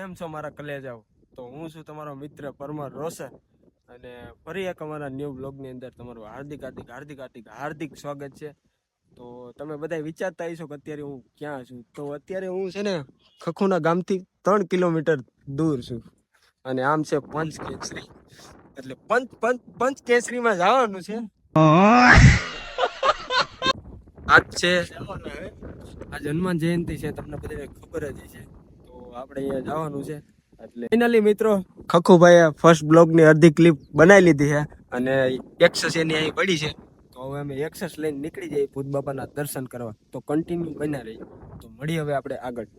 કેમ છો મારા કલેજાઓ? તો હું છું તમારો મિત્ર પરમાર રોશન અને ફરી એક અમારા ન્યૂ બ્લોગની અંદર તમારું હાર્દિક સ્વાગત છે. તો તમે બધા વિચારતા હશો કે અત્યારે હું ક્યાં છું. તો અત્યારે હું છે ને ખખુના ગામથી 3 કિલોમીટર દૂર છું અને આમ છે પંચકેસરી, એટલે પંચકેસરીમાં જવાનું છે. આજ છે આજ હનુમાન જયંતિ છે, તમને બધાને ખબર જ છે. તો આપણે અહીંયા જવાનું છે. એટલે ફાઇનલી મિત્રો ખખુભાઈએ ફર્સ્ટ બ્લોગની અડધી ક્લિપ બનાવી લીધી છે અને એક્સેસ એની અહીં પડી છે. તો હવે અમે એક્સેસ લઈને નીકળી જઈએ ભૂત બાપાના દર્શન કરવા. તો કન્ટિન્યુ બન્યા રહીએ. તો મળી હવે આપણે આગળ.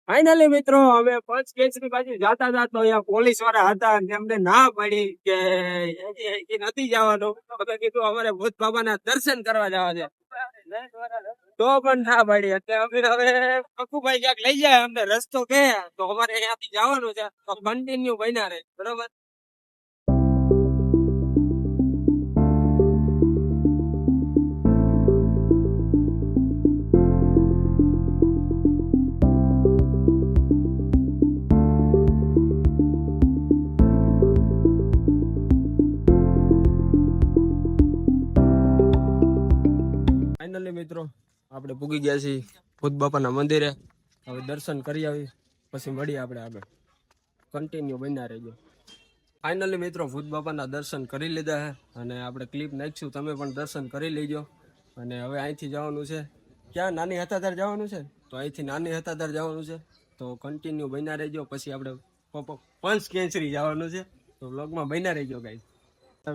ફાઇનલી મિત્રો અમે પંચકેસરી બાજુ જતા હતા તો અહીંયા પોલીસ વાળા હતા, એમને ના પડી કે નથી જવાનું. અમે કીધું અમારે ભૂત બાબાના દર્શન કરવા જવા છે, તો પણ ના પાડી. એટલે અમે હવે કકુભાઈ ક્યાંક લઈ જાય અમને રસ્તો કે, તો અમારે અહીંયાથી જવાનું છે. તો કન્ટિન્યુ બન્યા રહે, બરોબર. ફાઇનલી મિત્રો આપણે પૂગી ગયા છીએ ભૂત બાપાના મંદિરે. હવે દર્શન કરી આવી પછી મળીએ આપણે આગળ. કન્ટિન્યુ બન્યા રહેજો. ફાઇનલી મિત્રો ભૂત બાપાના દર્શન કરી લીધા છે અને આપણે ક્લિપ નાખીશું, તમે પણ દર્શન કરી લેજો. અને હવે અહીંથી જવાનું છે ક્યાં, નાની હતાધાર જવાનું છે. તો અહીંથી નાની હતાધાર જવાનું છે. તો કન્ટિન્યુ બન્યા રહેજો. પછી આપણે પંચકેસરી જવાનું છે. તો વ્લોગમાં બન્યા રહેજો ગાઈસ.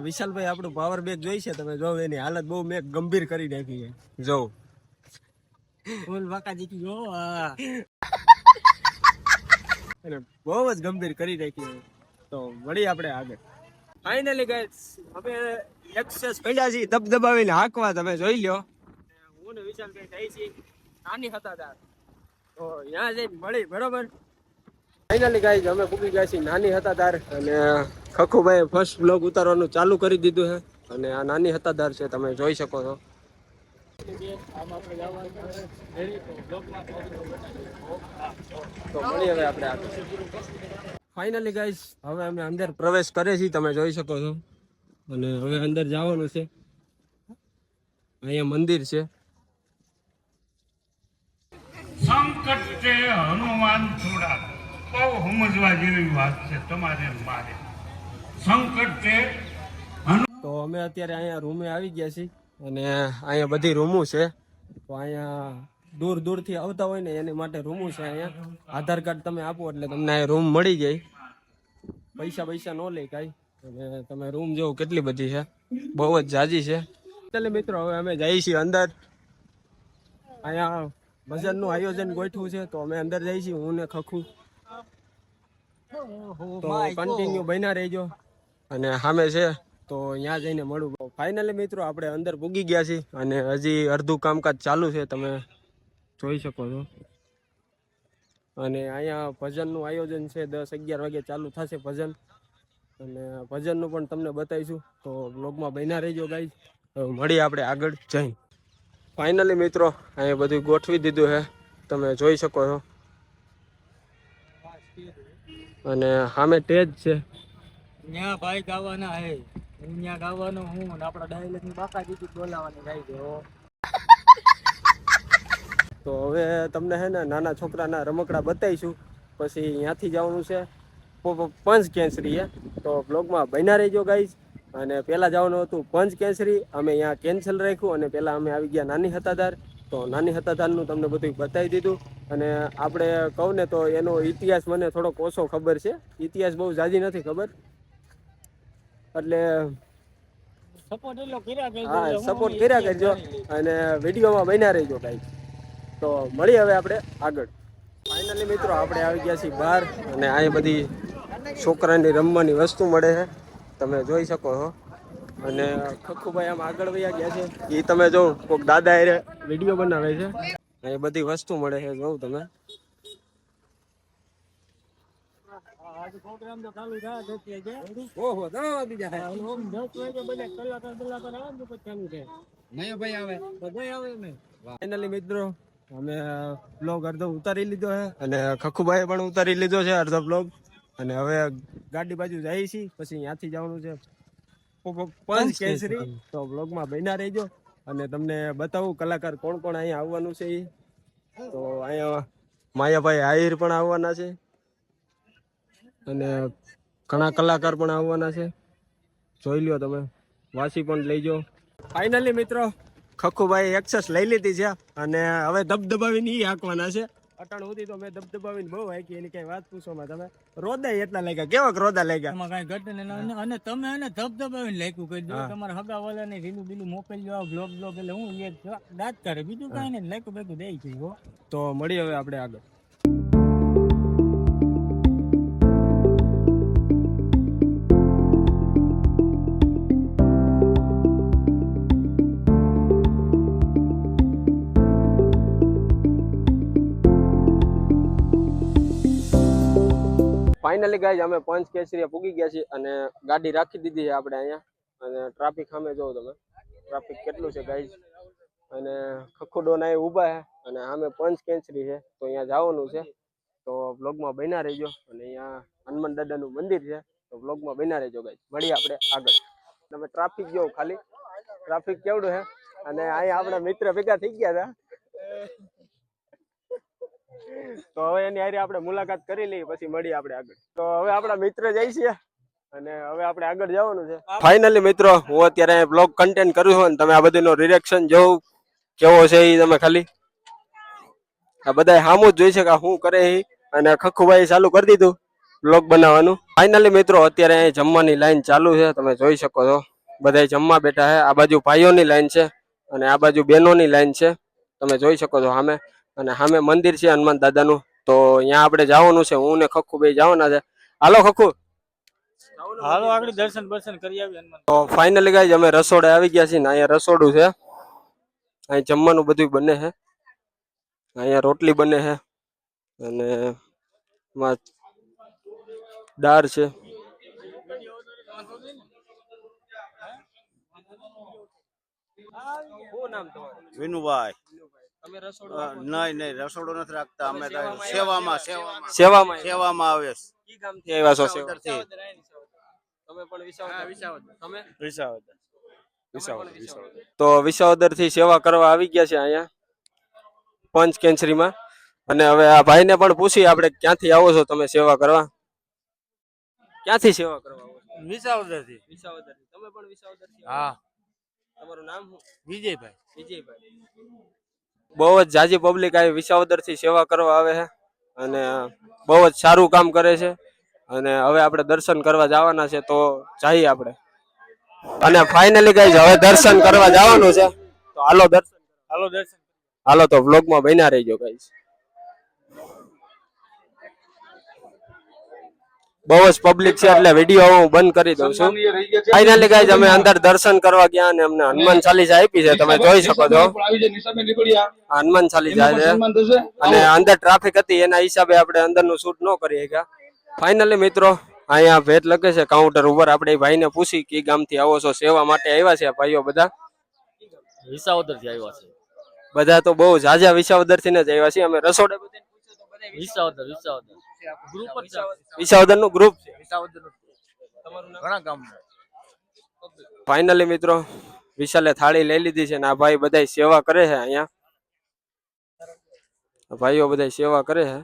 વિશાલભાઈ આપણું પાવર બેગ જોઈ છે તમે? જો એની હાલત બહુ મેં ગંભીર કરી નાખી છે. જો બહુ જ ગંભીર કરી નાખી. તો વળી આપણે આગળ. ફાઇનલી ગાઈસ અમે એક્સેસ પડ્યા છીએ દબદબાવીને હાંકવા, તમે જોઈ લ્યો. હું ને વિશાલભાઈ જઈ છીએ નાની હતાધાર. તો ત્યાં જઈને મળી, બરોબર. ફાઇનલી ગાઈસ અમે પૂકી ગયા છીએ નાની હતાધાર અને ખખુભાઈ ફર્સ્ટ બ્લોગ ઉતારવાનું ચાલુ કરી દીધું છે. અને આ નાની હતાધાર છે, તમે જોઈ શકો છો. તો મળી હવે આપણે આગળ. ફાઇનલી ગાઈસ હવે અમે અંદર પ્રવેશ કરે છીએ, તમે જોઈ શકો છો. અને હવે અંદર જવાનું છે. અહીંયા મંદિર છે. સંકટ છે હનુમાન થોડા, બહુ સમજવા જેવી વાત છે તમારે મારે. સંકટ છે. તો અમે અત્યારે અહીંયા રૂમે આવી ગયા છીએ અને અહીંયા બધી રૂમો છે. તો અહીંયા દૂર દૂરથી આવતા હોય ને એની માટે રૂમો છે. અહીંયા આધાર કાર્ડ તમે આપો એટલે તમને અહીંયા રૂમ મળી જાય. પૈસા ન લે કાંઈ. અને તમે રૂમ જોવો કેટલી બધી છે, બહુ જ જાજી છે. ચાલે મિત્રો હવે અમે જઈએ છીએ અંદર. અહીંયા ભજનનું આયોજન ગોઠવું છે, તો અમે અંદર જઈએ છીએ હું ને ખખું. તો કન્ટિન્યુ બન્યા રહેજો. અને સામે છે તો ત્યાં જઈને મળું. ફાઇનલી મિત્રો આપણે અંદર પૂગી ગયા છીએ અને હજી અડધું કામકાજ ચાલુ છે, તમે જોઈ શકો છો. અને અહીંયા ભજનનું આયોજન છે, 10-11 વાગે ચાલુ થશે ભજન. અને ભજનનું પણ તમને બતાવીશું. તો બ્લોગમાં બન્યા રહેજો ગાઈસ. મળીએ આપણે આગળ જઈ. ફાઇનલી મિત્રો અહીંયા બધું ગોઠવી દીધું છે, તમે જોઈ શકો છો. અને સામે સ્ટેજ છે. ન્યા ભાઈ ગાવાના હે, હું ન્યા ગાવાનો હું ને આપડા ડાયલેક્ટ ની બાકા જીતી બોલાવાની ગાઈ દે હો. તો હવે તમને હે ને નાના છોકરાના રમકડા બતાવીશું. પછી અહીંયાથી જવાનું છે પંચકેસરી. તો બ્લોગમાં બન્યા રહેજો ગાઈઝ. અને પહેલાં જવાનું હતું પંચકેસરી, અમે અહીંયા કેન્સલ રાખ્યું અને પહેલાં અમે આવી ગયા નાની હતાધાર. તો નાની હતાધારનું તમને બધું બતાવી દીધું. અને આપણે કહું ને તો એનો ઇતિહાસ મને થોડોક ઓછો ખબર છે. ઇતિહાસ બહુ ઝાઝી નથી ખબર, એટલે સપોર્ટ કર્યા કરજો અને વિડીયોમાં બન્યા રહેજો ગાઈઝ. તો મળી હવે આપણે આગળ. ફાઇનલી મિત્રો આપણે આવી ગયા છીએ બહાર અને અહીં બધી છોકરાની રમવાની વસ્તુ મળે છે, તમે જોઈ શકો છો. અને ખખુભાઈ આમ આગળ વયા ગયા છે, એ તમે જો કોઈક દાદા એ વિડીયો બનાવે છે. અહીં બધી વસ્તુ મળે છે, જોઉં તમે. પ્રોગ્રામ તો ચાલુ થાય ઓહો બીજા કલાકાર ચાલુ છે. નહીં ભાઈ આવે બધા આવે ને. ફાઇનલી મિત્રો અમે બ્લોગ અડધો ઉતારી લીધો છે અને ખખુભાઈ પણ ઉતારી લીધો છે અડધો બ્લોગ. અને હવે ગાડી બાજુ જઈએ છીએ, પછી ત્યાંથી જવાનું છે પંચ કેસરી. તો બ્લોગમાં બન્યા રહેજો અને તમને બતાવું કલાકાર કોણ કોણ અહીંયા આવવાનું છે. તો અહીંયા માયાભાઈ આહિર પણ આવવાના છે અને ઘણા કલાકાર પણ આવવાના છે. જોઈ લ્યો તમે, વાસી પણ લઈજો. ફાઇનલી મિત્રો ખખુભાઈ એક્સેસ લઈ લીધી છે અને હવે ધબધબાવીને ઈ હાંકવાના છે. અટાણ સુધી તો મેં ધબધબાવીને બહુ હાંકી, એની કઈ વાત પૂછોમાં તમે. રોદા એટલા લાગ્યા, કેવાક રોદા લાગ્યા. એમાં કઈ ઘટે નહીં. અને તમે એને ધબધબાવીને લાગ્યું કરી દો. તમારા હગા વાળાને રીલું બીલું મોકલજો આ બ્લોગ એટલે હું એક દાંત કરે, બીજું કઈ નહીં. લાગ્યું ભેગું દઈ ગયું. તો મળીએ હવે આપણે આગળ. ફાઇનલી ગાઈઝ અમે પંચ કેસરીએ પૂગી ગયા છીએ અને ગાડી રાખી દીધી છે આપણે અહીંયા. અને ટ્રાફિક સામે જોવો તમે, ટ્રાફિક કેટલું છે ગાઈઝ. અને ખખુડોન અહીં ઊભા છે અને સામે પંચ કેસરી છે, તો અહીંયા જવાનું છે. તો બ્લોગમાં બન્યા રહેજો. અને અહીંયા હનુમાન દાદાનું મંદિર છે, તો બ્લોગમાં બન્યા રહેજો ગાઈઝ. મળીએ આપણે આગળ. તમે ટ્રાફિક જોવો ખાલી, ટ્રાફિક કેવડું છે. અને અહીંયા આપણા મિત્ર ભેગા થઈ ગયા હતા, તો હવે એની હારે આપણે મુલાકાત કરી લઈએ, પછી મળીએ આપણે આગળ. તો હવે આપણા મિત્ર જાય છે અને હવે આપણે આગળ જવાનું છે. ફાઇનલી મિત્રો હું અત્યારે બ્લોગ કન્ટેન્ટ કરું છું અને તમે આ બધુંનો રિએક્શન જોવું કેવો છે એ તમે ખાલી આ બધા સામું જ જોઈ છે કે શું કરે છે. અને ખખુભાઈ ચાલુ કરી દીધું બ્લોગ બનાવવાનું. ફાઇનલી મિત્રો અત્યારે અહીં જમવાની લાઈન ચાલુ છે, તમે જોઈ શકો છો. બધા જમવા બેઠા છે. આ બાજુ ભાઈઓની લાઈન છે અને આ બાજુ બહેનોની લાઈન છે, તમે જોઈ શકો છો સામે. અને સામે મંદિર છે હનુમાન દાદાનું, તો અહીંયા આપણે જવાનું છે. હું ને ખખુભાઈ જવાના છે. હાલો ખખુ, હાલો આગળ દર્શન બર્શન કરી આવી હનુમાન. તો ફાઇનલી ગાઈઝ અમે રસોડે આવી ગયા છીએ ને અહીંયા રસોડું છે. અહીં જમવાનું બધું બને છે. અહીંયા રોટલી બને છે અને એમાં દાળ છે. શું નામ તમારું? વિનુભાઈ. તમે રસોડું નહીં રસોડો નથી રાખતા. અમે તો સેવામાં સેવામાં સેવામાં આવે છે. કી ગામથી આવ્યા છો? વિસાવદરથી. તમે પણ વિસાવદર? તમે વિસાવદર. તો વિસાવદર થી સેવા કરવા આવી ગયા છે અહીંયા પંચ કેસરીમાં. અને હવે આ ભાઈને પણ પૂછી આપણે ક્યાંથી આવો છો તમે સેવા કરવા? ક્યાંથી સેવા કરવા આવો છો? વિસાવદરથી. વિસાવદર. તમે પણ વિસાવદર થી? હા. તમારું નામ શું? વિજયભાઈ. વિજયભાઈ. બહુ જ જાજી પબ્લિક આવી વિસાવદર થી સેવા કરવા આવે છે અને બહુ જ સારું કામ કરે છે. અને હવે આપણે દર્શન કરવા જવાના છે, તો જઈએ આપણે. અને ફાઇનલી ગાઈઝ હવે દર્શન કરવા જવાનું છે, તો હાલો દર્શન. હાલો તો વ્લોગમાં બન્યા રહેજો ગાઈઝ. બહુ જ પબ્લિક છે એટલે વિડીયો હું બંધ કરી દઉં છું. ફાઇનલી ગાઈઝ અમે અંદર દર્શન કરવા ગયા અને અમને હનુમાન ચાલીસા આપી છે, તમે જોઈ શકો છો. હનુમાન ચાલીસા છે અને અંદર ટ્રાફિક હતી એના હિસાબે આપણે અંદરનું શૂટ ન કરી શક્યા. ફાઇનલી મિત્રો અહીંયા ભેટ લખે છે કાઉન્ટર ઉપર. આપણે એ ભાઈને પૂછી કે ગામથી આવો છો? સેવા માટે આવ્યા છે ભાઈઓ બધા? વિસાવદર થી આવ્યા છે. બધા તો બહુ ઝાઝા વિસાવદર થી જ આવ્યા છે. અમે રસોડે વિસાવદર ગ્રુપ જ છે. વિસાવદર નું ગ્રુપ છે. વિસાવદર ઘણા ગામ. ફાઇનલી મિત્રો વિશાલે થાળી લઈ લીધી છે ને આ ભાઈ બધા સેવા કરે છે. અહીંયા ભાઈઓ બધા સેવા કરે છે.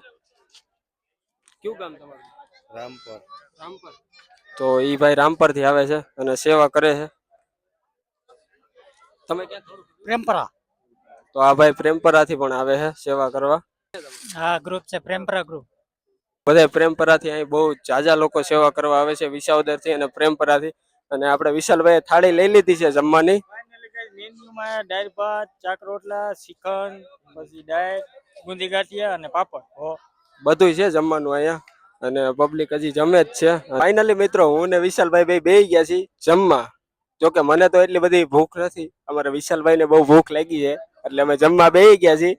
કયું ગામ તમારું? રામપર. રામપર. તો ઈ ભાઈ રામપર થી આવે છે અને સેવા કરે છે. તમે ક્યાં? પ્રેમપરા. તો આ ભાઈ પ્રેમપરા થી પણ આવે છે સેવા કરવા. હા ગ્રુપ છે પ્રેમપરા ગ્રુપ. બધા પ્રેમપરા થી અહીં બહુ જાજા લોકો સેવા કરવા આવે છે વિસાવદર થી અને પ્રેમપરા થી. અને આપણે વિશાલભાઈ થાળી લઈ લીધી છે જમવાની. મેન્યુમાં દાળ ભાત, ચાક રોટલા, શ્રીખંડ, પછી દાળ, ગુંદી ગાંઠિયા અને પાપડ. બધું છે જમવાનું અહીંયા અને પબ્લિક હજી જમે જ છે. ફાઇનલી મિત્રો હું ને વિશાલભાઈ ભાઈ બેહી ગયા છીએ જમવા. જોકે મને તો એટલી બધી ભૂખ નથી, અમારા વિશાલભાઈ ને બહુ ભૂખ લાગી છે એટલે અમે જમવા બેહી ગયા છીએ.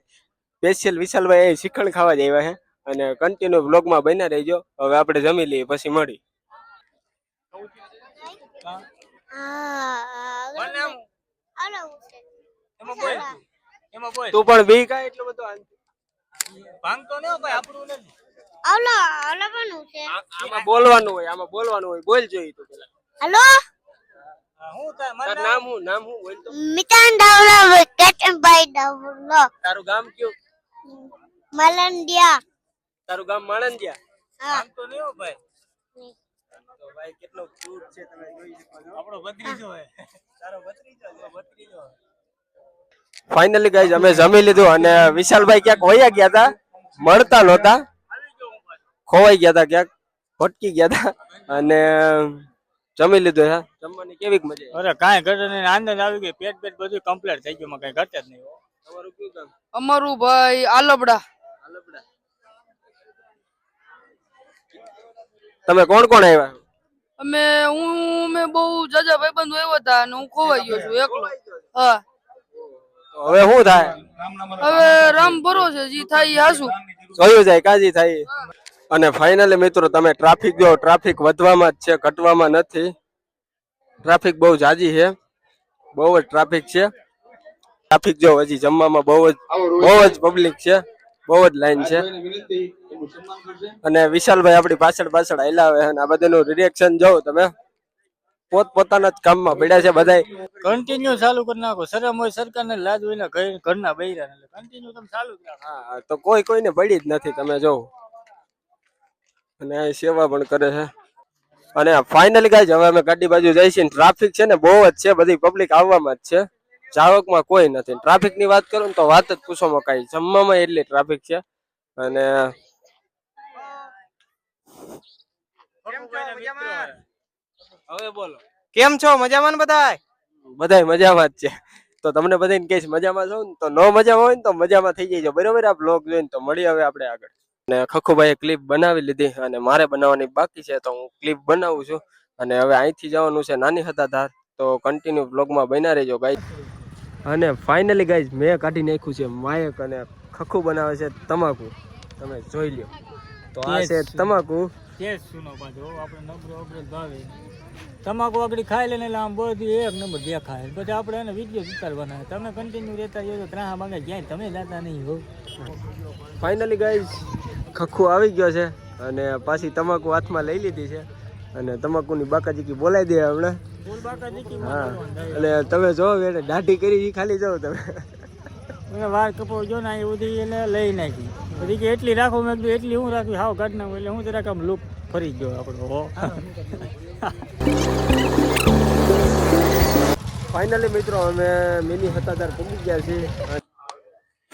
સ્પેશિયલ વિશાલભાઈ અહીં શ્રીખંડ ખાવા જ આવ્યા છે અને કન્ટિન્યુ બ્લોગમાં બન્યા રહેજો. હવે આપણે જમી લઈએ પછી મળી. એમાં બોલ તું પણ બી કાય એટલો બધો ભાંગતો ને ભાઈ આપણું નથી આમાં બોલવાનું હોય બોલ જોઈ તું પેલા હેલો હું તાર તાર નામ હું બોલ તો મિતાન ડાવલા કેતનભાઈ ડાવલા તારું ગામ કયું મલંડિયા તારું ગામ માણંદિયા હા ભાંગતો ને ભાઈ તો ભાઈ કેટલો ક્યુટ છે તમે જોઈ શકો છો આપણો ભત્રીજો હે તારો ભત્રીજો ફાઇનલી ગાઈઝ અમે જમી લીધું અને વિશાલભાઈ ક્યાંક વયા ગયા હતા મળતા નહોતા ખોવાઈ ગયા હતા ક્યાંક ભટકી ગયા હતા અને જમી લીધું છે જમવાની કેવી મજા અરે કાંઈ ઘટે નહીં આનંદ આવી ગયો પેટ બધું કમ્પ્લીટ થઈ ગયું કઈ ઘટે જ નહીં તમારું કયું ગામ અમારું ભાઈ આલબડા આલબડા તમે કોણ કોણ આવ્યા અમે બહુ જાજા ભાઈબંધો આવ્યા હતા અને હું ખોવાઈ ગયો છું એકલો હા તો હવે શું થાય હવે રામ ભરોસે જી થાય ઈ હાસુ જોયું જાય કાજી થાય અને ફાઇનલી મિત્રો તમે ટ્રાફિક જો ટ્રાફિક વધવામાં જ છે ઘટવામાં નથી ટ્રાફિક બહુ જાજી છે બહુ જ ટ્રાફિક છે ટ્રાફિક જો હજી જમવામાં બહુ જ પબ્લિક છે બહુ જ લાઈન છે અને વિશાલભાઈ આપણી પાછળ હાલ્યા આવે અને આ બધાનું રિએક્શન જોવો તમે પોતપોતાના જ કામમાં પડ્યા છે બધાય કન્ટિન્યુ ચાલુ કરી નાખો શરમ હોય સરકારને લાજ હોય ને ઘરના બૈરા એટલે કન્ટિન્યુ તમે ચાલુ જ રાખો હા તો કોઈને પડી જ નથી તમે જોવો અને આ સેવા પણ કરે છે અને ફાઇનલી ગાઈઝ હવે અમે ગાડી બાજુ જઈએ છીએ ટ્રાફિક છે ને બહુ જ છે બધી પબ્લિક આવવામાં જ છે જાવકમાં કોઈ નથી ટ્રાફિક ની વાત કરું ને તો વાત જ પૂછો મકાઈ જમવામાં એટલી ટ્રાફિક છે અને હવે બોલો કેમ છો મજામાં બધાય મજામાં જ છે તો તમને બધાને કહીશ મજામાં છો ને તો ન મજામાં હોય ને તો મજામાં થઈ જજો બરોબર આ બ્લોગ જોઈને તો મળી હવે આપણે આગળ અને ખખુભાઈએ ક્લિપ બનાવી લીધી અને મારે બનાવવાની બાકી છે તો હું ક્લિપ બનાવું છું અને હવે અહીંથી જવાનું છે નાની હતા ધાર તો કન્ટિન્યુ બ્લોગમાં બન્યા રહેજો ગાઈઝ અને ફાઇનલી ગાઈઝ મેં કાઢી નાખ્યું છે માયક અને ખખુ બનાવે છે તમાકુ તમે જોઈ લ્યો તો આ છે તમાકુ ટેસ્ટ સુનો પાછો આપણે નબળો ભાવે તમાકુ આગળ ખાઈ લઈને એટલે આમ બધું એક નંબર દેખાય પછી આપણે એને વિડીયો ઉતારવાના તમે કન્ટિન્યુ રહેતા જજો ત્રાહ માંગે ક્યાંય તમે જાતા નહીં હો ફાઇનલી ગાઈઝ ખખુ આવી ગયો છે અને પાછી તમાકુ હાથમાં લઈ લીધી છે અને તમાકુની બાકાજીકી બોલાવી દે હમણાં હા એટલે તમે જો એને દાઢી કરી ખાલી જાઓ તમે એને વાર કપો જો ને એ બધી એને લઈ નાખી પછી કે એટલી રાખો મેં કીધું એટલી હું રાખી હાવ કાઢ નાખું એટલે હું જરાક આમ લુક ફરી ગયો આપણો હો ફાઇનલી મિત્રો અમે મિની હતાદાર પૂગી ગયા છીએ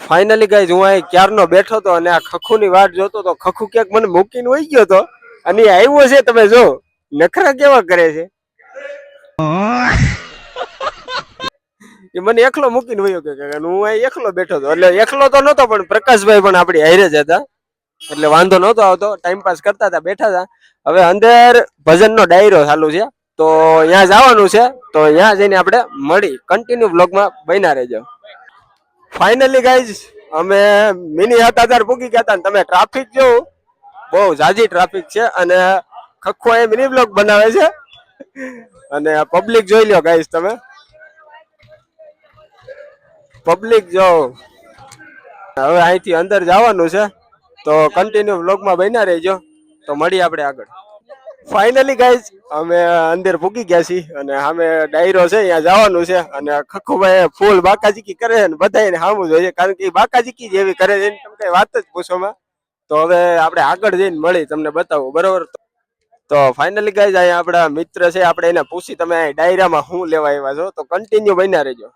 ફાઇનલી ગાઈઝ હું અહીં ક્યારનો બેઠો હતો અને આ ખખુની વાટ જોતો તો ખખુ ક્યાંક મને મૂકીને વહી ગયો હતો અને એ આવ્યો છે તમે જો નખરા કેવા કરે છે એ મને એકલો મૂકીને વયો કે હું અહીં એકલો બેઠો હતો એટલે એકલો તો નતો પણ પ્રકાશભાઈ પણ આપણી હારે જ હતા એટલે વાંધો નતો આવતો ટાઈમ પાસ કરતા હતા બેઠા હતા હવે અંદર ભજનનો ડાયરો ચાલુ છે તો ત્યાં જવાનું છે તો ત્યાં જઈને આપણે મળી કન્ટિન્યુ બ્લોગમાં બન્યા રહેજો ફાઇનલી ગાઈઝ અમે મિની હતાદાર પૂગી ગયા હતા તમે ટ્રાફિક જોવો બહુ જાજી ટ્રાફિક છે અને ખખો એ મિની બ્લોગ બનાવે છે અને પબ્લિક જોઈ લ્યો ગાઈઝ તમે પબ્લિક જો હવે અહીંથી અંદર જવાનું છે તો કન્ટિન્યુ બ્લોગમાં બન્યા રહેજો તો મળી આપણે આગળ ફાઇનલી ગાઈઝ અમે અંદર પૂગી ગયા છીએ અને સામે ડાયરો છે ત્યાં જવાનું છે અને ખખુભાઈ ફૂલ બાકાજીકી કરે છે ને બધાને સામું જોઈએ કારણ કે બાકાજીકી જેવી કરે છે તમે કઈ વાત જ પૂછોમાં તો હવે આપણે આગળ જઈને મળી તમને બતાવું બરોબર તો ફાઇનલી ગાઈઝ અહીંયા આપણા મિત્ર છે આપણે એને પૂછી તમે ડાયરામાં શું લેવા આવ્યા છો તો કન્ટિન્યુ બન્યા રહેજો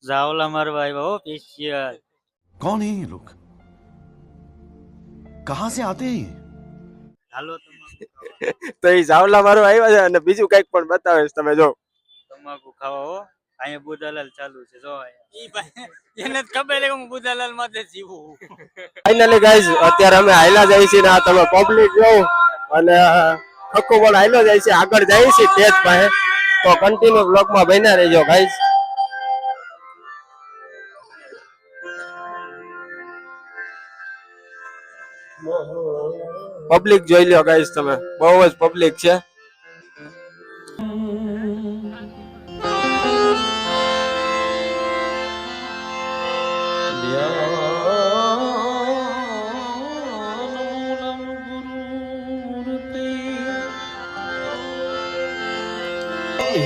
જાવલા મારવા આવ્યા હો સ્પેશિયલ कौन है ये लोग कहां से आते हैं હાલો તો એ જાવલા મારો આવ્યા છે અને બીજું કઈક પણ બતાવે છે તમે જો તમાકુ ખાવા હો અહીંયા બુધાલાલ ચાલુ છે જો એને જ ખબર કે હું બુધાલાલ માટે જીવું ફાઇનલી ગાઈઝ અત્યારે અમે હાઈલા જાય છે ને આ તમે પબ્લિક જોવો અને ખખો પણ હાઈલો જાય છે આગળ જાય છે તેજ પાસે તો કન્ટિન્યુ બ્લોગમાં બન્યા રહેજો ગાઈઝ પબ્લિક જોઈ લ્યો ગાઈઝ તમે બહુ જ પબ્લિક છે તો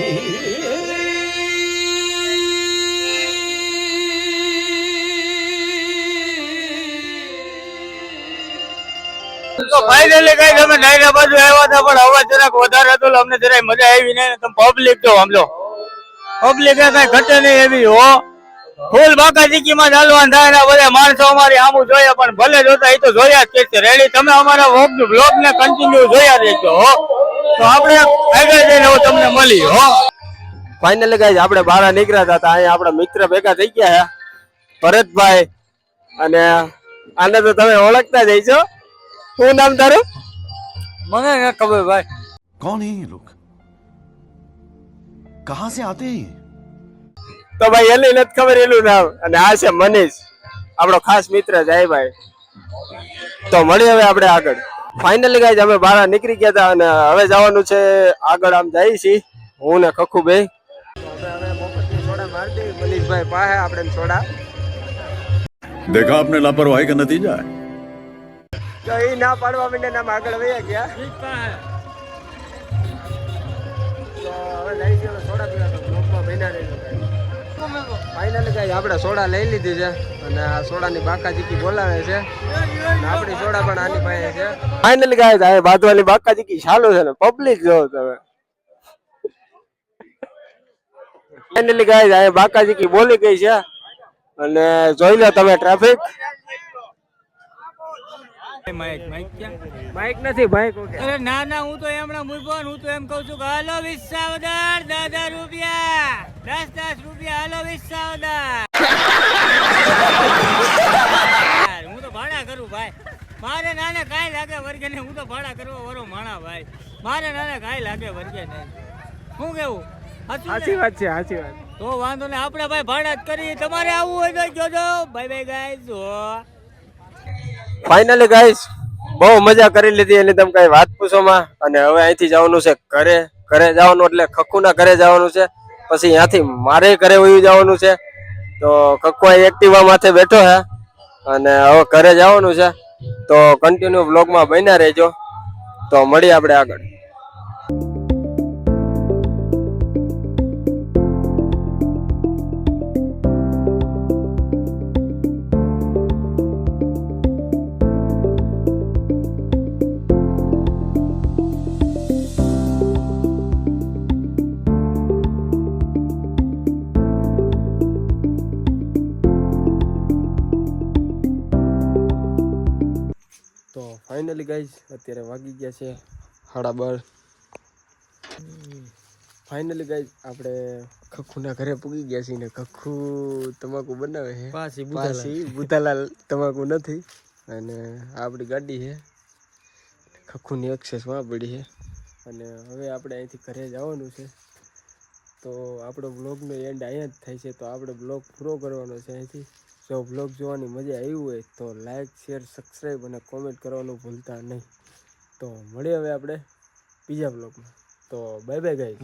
ફાઇનલી કઈ તમે ડાયરા બાજુ આવ્યા હતા પણ અવાજ જરાક વધારે હતો એટલે અમને જરાય મજા આવી નહીં. તમે પબ્લિક તો સમજો પબ્લિક કઈ ઘટે નહીં એવી હો ફૂલ બાકા ચીકી માં ચાલવાનું થાય ને બધા માણસો અમારી આમું જોયા પણ ભલે જોતા એ તો જોયા જ કે રેડી. તમે અમારા બ્લોગ ને કન્ટિન્યુ જોયા રહેજો હો. તો આપણે આગળ જઈને હું તમને મળી હો. ફાઇનલી ગાઈઝ આપણે બહાર નીકળ્યા હતા અહીંયા આપણા મિત્ર ભેગા થઈ ગયા છે ભરતભાઈ અને આને તો તમે ઓળખતા જ છો. શું નામ તારું? મને ન ખબર ભાઈ. कौन है ये लोग कहाँ से आते हैं ये? તો ભાઈ એની નથી ખબર એનું નામ. અને આ છે મનીષ આપણો ખાસ મિત્ર જયભાઈ. તો મળી હવે આપણે આગળ. ફાઇનલી ગાઈઝ અમે બહાર નીકળી ગયા હતા અને હવે જવાનું છે આગળ. આમ જઈએ છીએ હું ને ખખુભાઈ. હવે મોફતની સોડા મારી દઈએ મનીષભાઈ પાસે આપણે સોડા. देखा आपने लापरवाही का नतीजा है. તો એ ના પાડવા માંડે નામ આગળ વયા ગયા. તો હવે લઈ ગયો સોડા પીવા તો બ્લોકમાં બન્યા રહેજો. ફાઇનલી ગાઈઝ આપણે સોડા લઈ લીધી છે અને આ સોડાની બાકાજીકી બોલાવે છે. આપણી સોડા પણ આની પાસે છે. ફાઇનલી ગાઈઝ આ બાદવાની બાકાજીકી ચાલુ છે ને પબ્લિક જોવો તમે. ફાઇનલી ગાઈઝ આ બાકાજીકી બોલી ગઈ છે અને જોઈ લો તમે ટ્રાફિક. માઇક નથી માઇક. અરે ના ના હું તો હમણાં મૂક્યો હું તો એમ કઉ છું કે હાલો વિસાવદર 10,000 રૂપિયા 10 રૂપિયા હાલો વિસાવદર. હું તો ભાડા કરું ભાઈ. મારે નાને કાંઈ લાગે વર્ગે ને હું તો ભાડા કરવા વાળો માણા ભાઈ. મારે નાને કાંઈ લાગે વર્ગે નહીં. શું કેવું? સાચી વાત છે સાચી વાત. તો વાંધો ને આપણે ભાઈ ભાડા જ કરીએ. તમારે આવવું હોય તો જોજો. Bye bye guys. Finally guys બહુ મજા કરી લીધી એની તમે કઈ વાત પૂછોમાં. અને હવે અહીંથી જવાનું છે ઘરે. ઘરે જવાનું એટલે ખખુના ઘરે જવાનું છે. પછી ત્યાંથી મારે ઘરે વયું જવાનું છે. તો ખખુ એક્ટિવા માથે બેઠો છે અને હવે ઘરે જવાનું છે. તો કન્ટિન્યુ બ્લોગમાં બન્યા રહેજો. તો મળીએ આપણે આગળ. તો ફાઇનલી ગાઈઝ અત્યારે વાગી ગયા છે 12:30. ફાઇનલી ગાઈઝ આપણે ખખુના ઘરે પૂગી ગયા છીએ ને ખખુ તમાકુ બનાવે છે. પાછી બુધાલાલ તમાકુ નથી. અને આપણી ગાડી છે ખખુની એક્સેસમાં પડી છે. અને હવે આપણે અહીંથી ઘરે જવાનું છે. તો આપણો બ્લોગનો એન્ડ અહીંયા જ થાય છે. તો આપણે બ્લોગ પૂરો કરવાનો છે અહીંથી. જો બ્લોગ જોવાની મજા આવી હોય તો લાઈક શેર સબસ્ક્રાઈબ અને કોમેન્ટ કરવાનું ભૂલતા નહીં. તો મળીએ હવે આપણે બીજા બ્લોગમાં. તો બાય બાય ગાઈઝ.